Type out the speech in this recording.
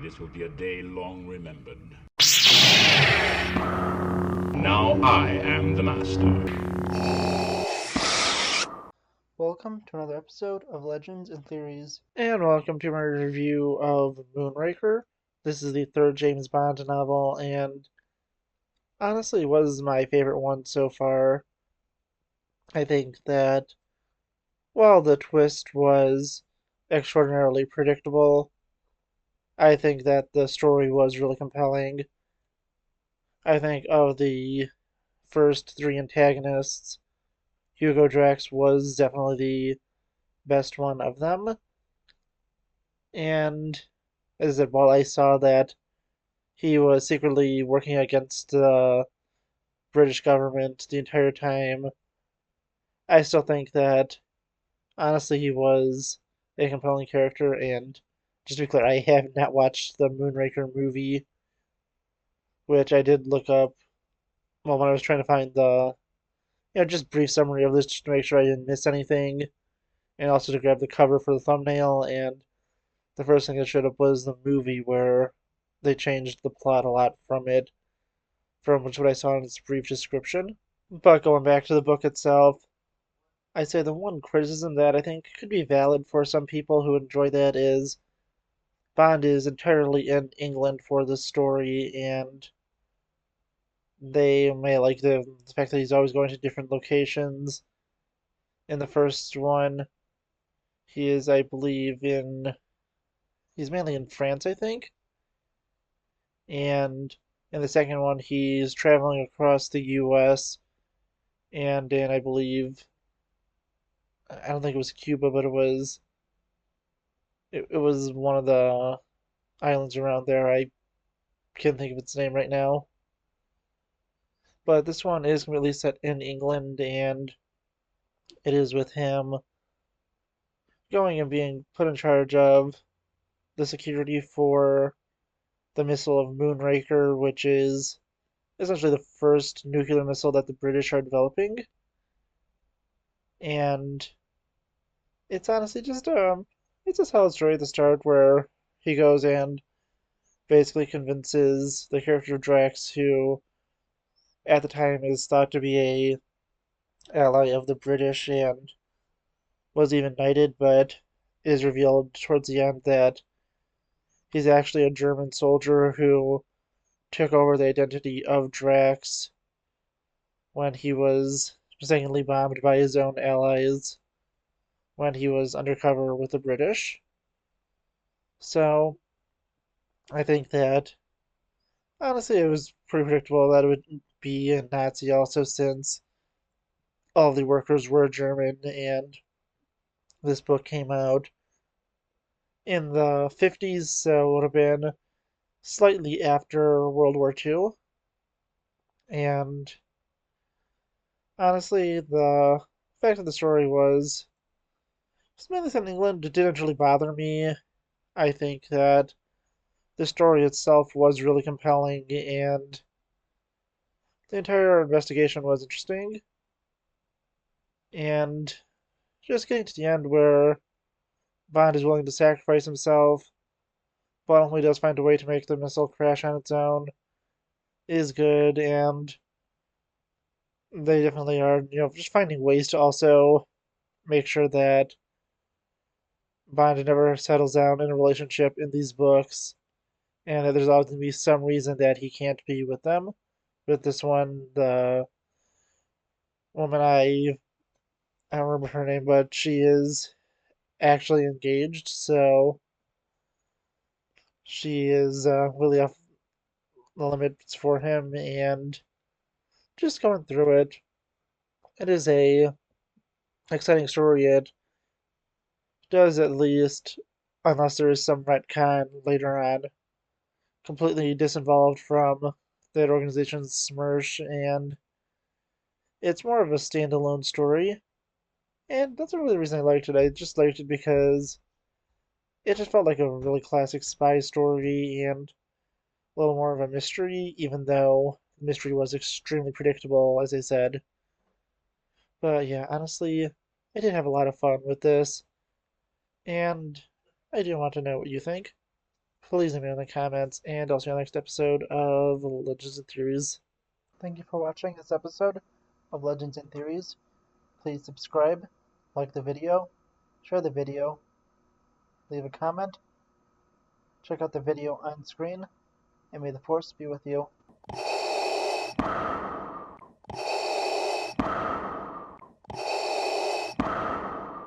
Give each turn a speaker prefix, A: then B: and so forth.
A: This will be a day long remembered. Now I am the master.
B: Welcome to another episode of Legends and Theories, and welcome to my review of Moonraker. This is the third James Bond novel, and honestly was my favorite one so far. I think that while the twist was extraordinarily predictable, I think that the story was really compelling. I think of the first three antagonists, Hugo Drax was definitely the best one of them. And as I said, while I saw that he was secretly working against the British government the entire time, I still think that honestly he was a compelling character. And just to be clear, I have not watched the Moonraker movie, which I did look up when I was trying to find the just brief summary of this just to make sure I didn't miss anything, and also to grab the cover for the thumbnail. And the first thing that showed up was the movie, where they changed the plot a lot from it, from what I saw in its brief description. But going back to the book itself, I'd say the one criticism that I think could be valid for some people who enjoy that is Bond is entirely in England for this story, and they may like the fact that he's always going to different locations. In the first one, he is, I believe, he's mainly in France, I think. And in the second one, he's traveling across the US and in, I believe, I don't think it was Cuba, but it was one of the islands around there. I can't think of its name right now. But this one is completely set in England, and it is with him going and being put in charge of the security for the missile of Moonraker, which is essentially the first nuclear missile that the British are developing. And it's honestly just it's a solid story at the start where he goes and basically convinces the character of Drax, who at the time is thought to be a ally of the British and was even knighted, but it is revealed towards the end that he's actually a German soldier who took over the identity of Drax when he was mistakenly bombed by his own allies when he was undercover with the British. So I think that honestly it was pretty predictable that it would be a Nazi also, since all the workers were German, and this book came out in the 50s, so it would have been slightly after World War II. And honestly, the fact of the story was mainly set in England. It didn't really bother me. I think that the story itself was really compelling, and the entire investigation was interesting. And just getting to the end where Bond is willing to sacrifice himself, but only does find a way to make the missile crash on its own, is good. And they definitely are, just finding ways to also make sure that Bond never settles down in a relationship in these books, and that there's always going to be some reason that he can't be with them. With this one, the woman, I don't remember her name, but she is actually engaged, so she is really off the limits for him, and just going through it, it is a exciting story. It does, at least, unless there is some retcon later on, completely disinvolved from that organization's SMERSH, and it's more of a standalone story. And that's really the reason I liked it. I just liked it because it just felt like a really classic spy story and a little more of a mystery, even though the mystery was extremely predictable, as I said. But yeah, honestly, I did have a lot of fun with this, and I do want to know what you think. please let me know in the comments, and I'll see you on the next episode of Legends and Theories. Thank you for watching this episode of Legends and Theories. Please subscribe, like the video, share the video, leave a comment, check out the video on screen, and may the Force be with you.